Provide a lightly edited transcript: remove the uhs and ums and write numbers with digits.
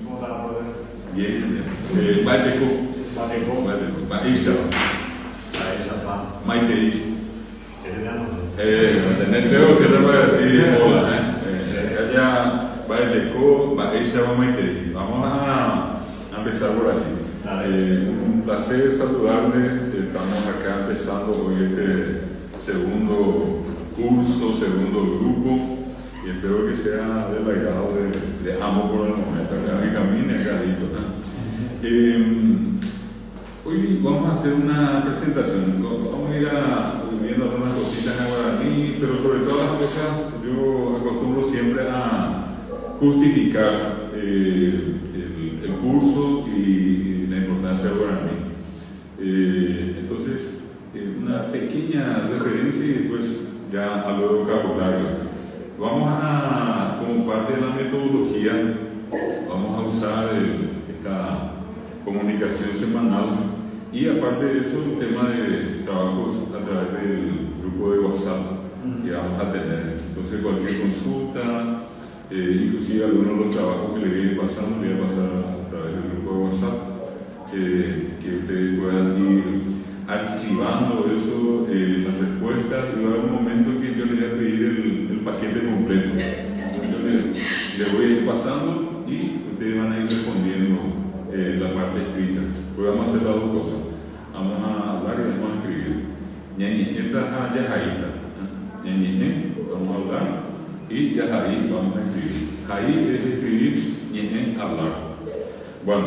¿Cómo está la brother? Bien. Baiteco. Baisha. Maitei. ¿Qué tenemos? Tener feo cierra para decir hola. Allá Baiteco, Baisha, Maitei. Vamos a empezar por aquí. Un placer saludarles. Estamos acá empezando hoy este segundo curso, segundo grupo. Y espero que sea del agrado de ambos por el momento, que camine carito. Hoy vamos a hacer una presentación. Vamos a ir viendo algunas cositas en guaraní, pero sobre todas las cosas yo acostumbro siempre a justificar el curso y la importancia del guaraní. Entonces, una pequeña referencia y después ya hablo de vocabulario. Vamos a, como parte de la metodología, vamos a usar esta comunicación semanal y aparte de eso el tema de trabajos a través del grupo de WhatsApp que vamos a tener. Entonces cualquier consulta, inclusive algunos de los trabajos que le voy a ir pasando, le voy a pasar a través del grupo de WhatsApp, que ustedes puedan ir archivando eso, las respuestas, y va a haber un momento que yo les voy a pedir el paquete completo. Entonces yo les voy a ir pasando y ustedes van a ir respondiendo la parte escrita. Pues vamos a hacer las dos cosas. Vamos a hablar y vamos a escribir. Ñañi, esta es yajaíta. Ñañi, vamos a hablar y yajaí vamos a escribir. Jaí es escribir, ñeje hablar. Bueno,